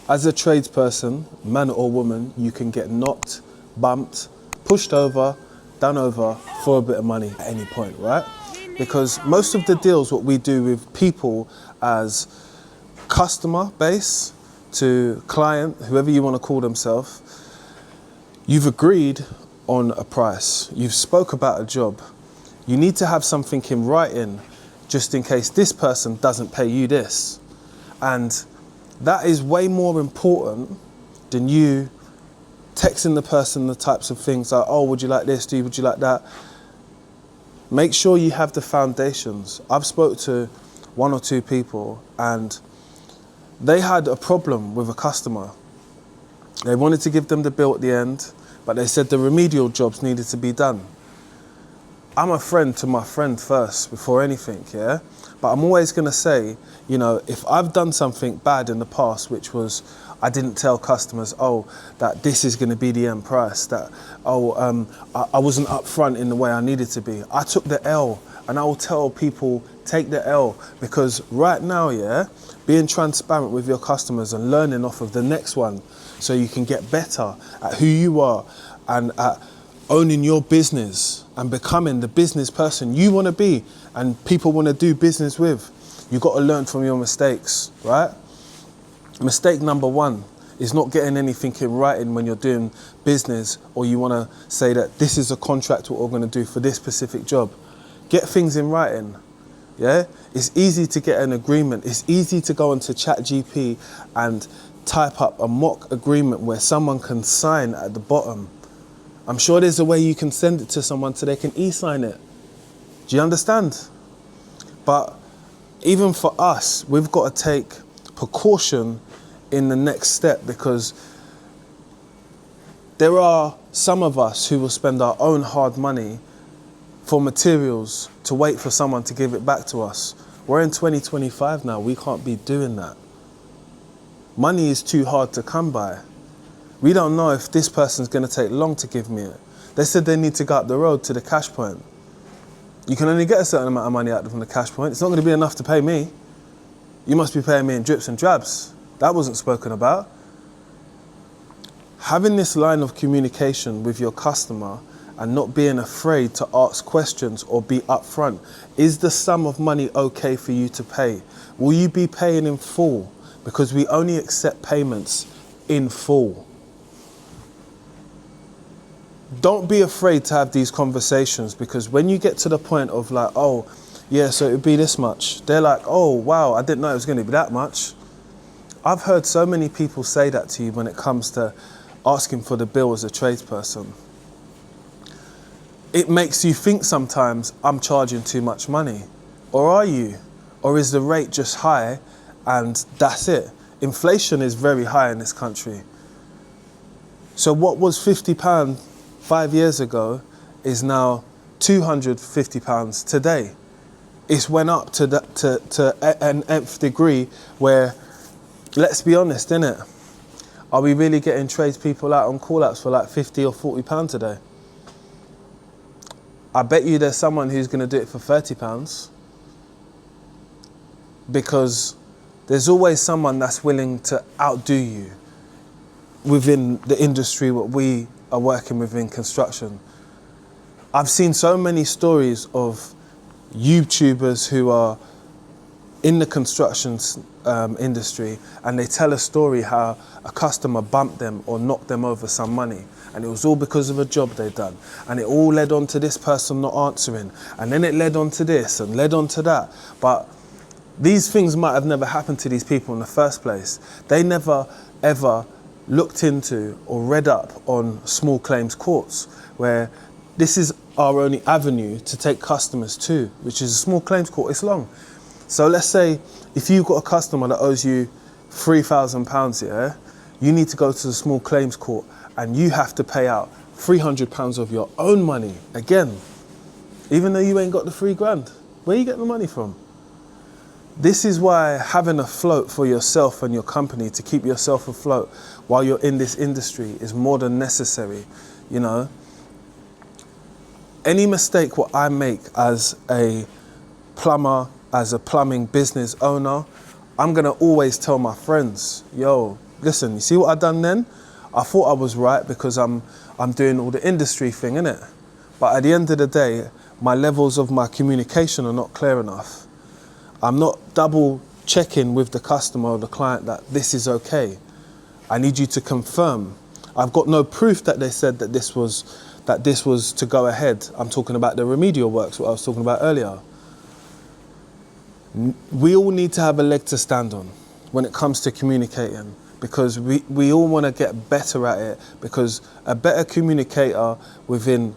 As a tradesperson, man or woman, you can get knocked, bumped, pushed over, done over for a bit of money at any point, right? Because most of the deals, what we do with people as customer base to client, whoever you want to call themselves, you've agreed on a price. You've spoke about a job. You need to have something in writing just in case this person doesn't pay you this. And that is way more important than you texting the person the types of things like, oh, would you like this? Would you like that? Make sure you have the foundations. I've spoke to one or two people and they had a problem with a customer. They wanted to give them the bill at the end, but they said the remedial jobs needed to be done. I'm a friend to my friend first before anything, yeah? But I'm always gonna say, you know, if I've done something bad in the past, which was I didn't tell customers, oh, that this is gonna be the end price, that, I wasn't upfront in the way I needed to be. I took the L, and I will tell people, take the L, because right now, yeah, being transparent with your customers and learning off of the next one so you can get better at who you are and at owning your business and becoming the business person you want to be and people want to do business with. You got to learn from your mistakes, right? Mistake number one is not getting anything in writing when you're doing business, or you want to say that this is a contract what we're going to do for this specific job. Get things in writing, yeah? It's easy to get an agreement. It's easy to go into ChatGPT and type up a mock agreement where someone can sign at the bottom. I'm sure there's a way you can send it to someone so they can e-sign it. Do you understand? But even for us, we've got to take precaution in the next step, because there are some of us who will spend our own hard money for materials to wait for someone to give it back to us. We're in 2025 now, we can't be doing that. Money is too hard to come by. We don't know if this person's gonna take long to give me it. They said they need to go up the road to the cash point. You can only get a certain amount of money out from the cash point. It's not gonna be enough to pay me. You must be paying me in drips and drabs. That wasn't spoken about. Having this line of communication with your customer and not being afraid to ask questions or be upfront. Is the sum of money okay for you to pay? Will you be paying in full? Because we only accept payments in full. Don't be afraid to have these conversations, because when you get to the point of like, oh, yeah, so it would be this much. They're like, oh, wow, I didn't know it was going to be that much. I've heard so many people say that to you when it comes to asking for the bill as a tradesperson. It makes you think sometimes, I'm charging too much money. Or are you? Or is the rate just high and that's it? Inflation is very high in this country. So what was £50 5 years ago is now £250 today. It's went up to an nth degree where, let's be honest, innit? Are we really getting tradespeople out on call-outs for like £50 or £40 today? I bet you there's someone who's going to do it for £30, because there's always someone that's willing to outdo you within the industry what we are working with in construction. I've seen so many stories of YouTubers who are in the construction industry, and they tell a story how a customer bumped them or knocked them over some money, and it was all because of a job they'd done, and it all led on to this person not answering, and then it led on to this and led on to that. But these things might have never happened to these people in the first place. They never ever looked into or read up on small claims courts, where this is our only avenue to take customers to, which is a small claims court. It's long. So let's say if you've got a customer that owes you £3,000, yeah, you need to go to the small claims court and you have to pay out £300 of your own money again, even though you ain't got the £3,000. Where are you getting the money from? This is why having a float for yourself and your company to keep yourself afloat while you're in this industry is more than necessary, you know. Any mistake what I make as a plumber, as a plumbing business owner, I'm gonna always tell my friends, yo, listen, you see what I done then? I thought I was right because I'm doing all the industry thing, innit? But at the end of the day, my levels of my communication are not clear enough. I'm not double checking with the customer or the client that this is okay. I need you to confirm. I've got no proof that they said that this was to go ahead. I'm talking about the remedial works, what I was talking about earlier. We all need to have a leg to stand on when it comes to communicating, because we all want to get better at it, because a better communicator within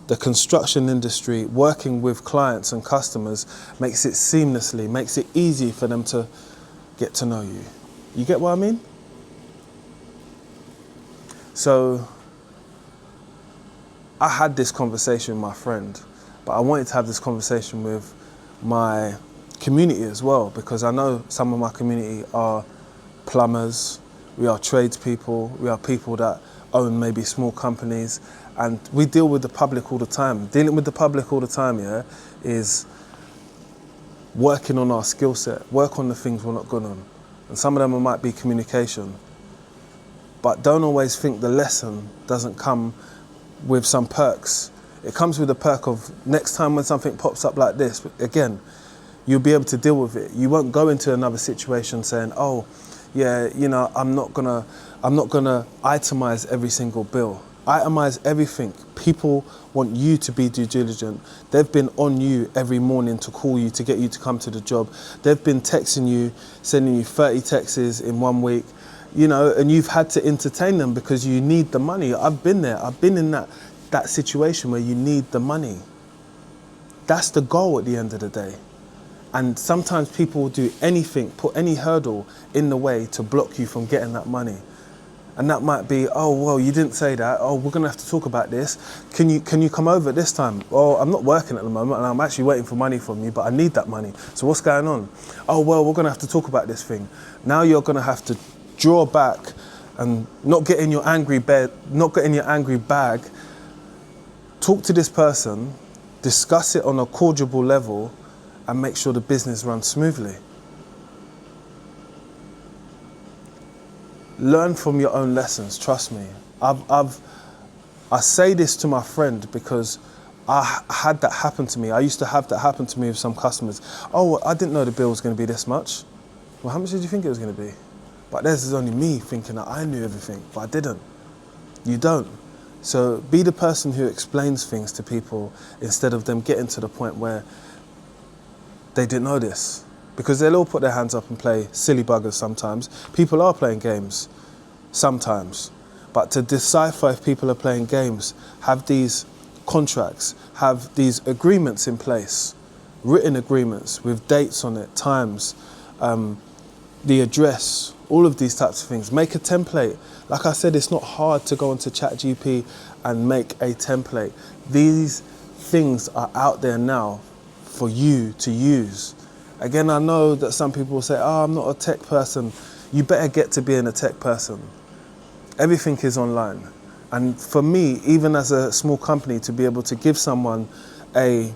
the construction industry, working with clients and customers, makes it seamlessly, makes it easy for them to get to know you. You get what I mean? So I had this conversation with my friend, but I wanted to have this conversation with my community as well, because I know some of my community are plumbers, we are tradespeople, we are people that own maybe small companies, and we deal with the public all the time. Dealing with the public all the time, yeah, is working on our skill set, work on the things we're not good on. And some of them might be communication. But don't always think the lesson doesn't come with some perks. It comes with the perk of next time when something pops up like this, again, you'll be able to deal with it. You won't go into another situation saying, oh, yeah, you know, I'm not gonna itemize every single bill. Itemize everything. People want you to be due diligent. They've been on you every morning to call you, to get you to come to the job. They've been texting you, sending you 30 texts in 1 week, you know, and you've had to entertain them because you need the money. I've been there. I've been in that situation where you need the money. That's the goal at the end of the day. And sometimes people will do anything, put any hurdle in the way to block you from getting that money. And that might be, oh, well, you didn't say that. Oh, we're gonna have to talk about this. Can you come over this time? Oh, I'm not working at the moment and I'm actually waiting for money from you, but I need that money. So what's going on? Oh, well, we're gonna have to talk about this thing. Now you're gonna have to draw back and not get in your angry bag, talk to this person, discuss it on a cordial level, and make sure the business runs smoothly. Learn from your own lessons, trust me. I say this to my friend because I had that happen to me. I used to have that happen to me with some customers. Oh, I didn't know the bill was going to be this much. Well, how much did you think it was going to be? But this is only me thinking that I knew everything, but I didn't. You don't. So be the person who explains things to people instead of them getting to the point where they didn't know this. Because they'll all put their hands up and play silly buggers sometimes. People are playing games sometimes. But to decipher if people are playing games, have these contracts, have these agreements in place, written agreements with dates on it, times, the address, all of these types of things. Make a template. Like I said, it's not hard to go onto ChatGPT and make a template. These things are out there now for you to use. Again, I know that some people will say, oh, I'm not a tech person. You better get to being a tech person. Everything is online. And for me, even as a small company, to be able to give someone a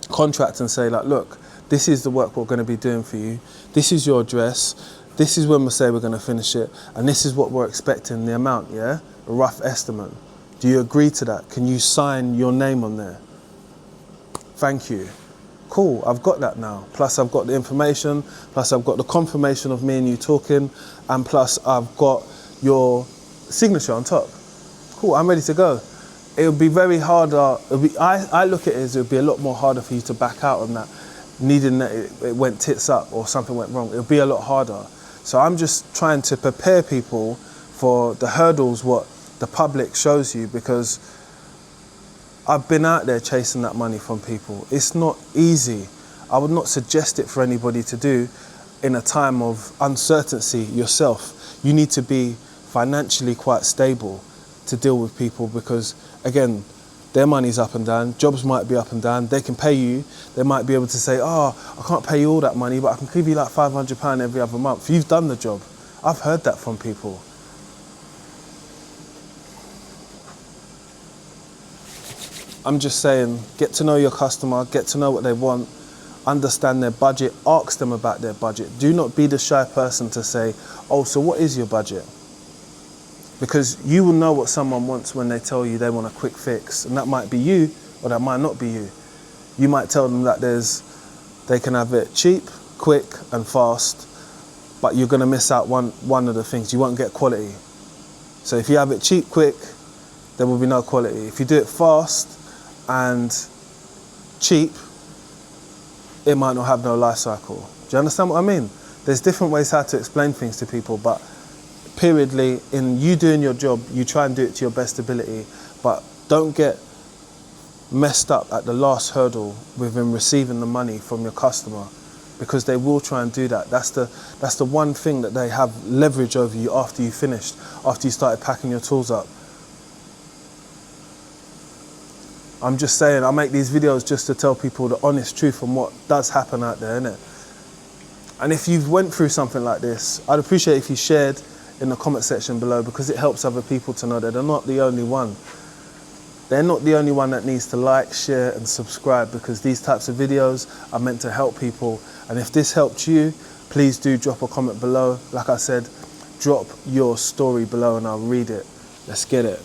contract and say, like, look, this is the work we're going to be doing for you. This is your address. This is when we say we're going to finish it. And this is what we're expecting, the amount, yeah? A rough estimate. Do you agree to that? Can you sign your name on there? Thank you. Cool, I've got that now. Plus I've got the information, plus I've got the confirmation of me and you talking, and plus I've got your signature on top. Cool, I'm ready to go. It would be very hard, I look at it as it would be a lot more harder for you to back out on that, needing that it went tits up or something went wrong. It would be a lot harder. So I'm just trying to prepare people for the hurdles what the public shows you, because I've been out there chasing that money from people. It's not easy. I would not suggest it for anybody to do in a time of uncertainty yourself. You need to be financially quite stable to deal with people, because again, their money's up and down, jobs might be up and down, they can pay you, they might be able to say, oh, I can't pay you all that money, but I can give you like £500 every other month. You've done the job. I've heard that from people. I'm just saying, get to know your customer, get to know what they want, understand their budget, ask them about their budget. Do not be the shy person to say, oh, so what is your budget? Because you will know what someone wants when they tell you they want a quick fix, and that might be you or that might not be you. You might tell them that they can have it cheap, quick and fast, but you're going to miss out one of the things. You won't get quality. So if you have it cheap, quick, there will be no quality. If you do it fast and cheap, it might not have no life cycle. Do you understand what I mean? There's different ways how to explain things to people, but periodly, in you doing your job, you try and do it to your best ability, but don't get messed up at the last hurdle within receiving the money from your customer, because they will try and do that. That's the one thing that they have leverage over you after you finished, after you started packing your tools up. I'm just saying, I make these videos just to tell people the honest truth on what does happen out there, innit? And if you've went through something like this, I'd appreciate if you shared in the comment section below, because it helps other people to know that they're not the only one. They're not the only one that needs to like, share and subscribe, because these types of videos are meant to help people. And if this helped you, please do drop a comment below. Like I said, drop your story below and I'll read it. Let's get it.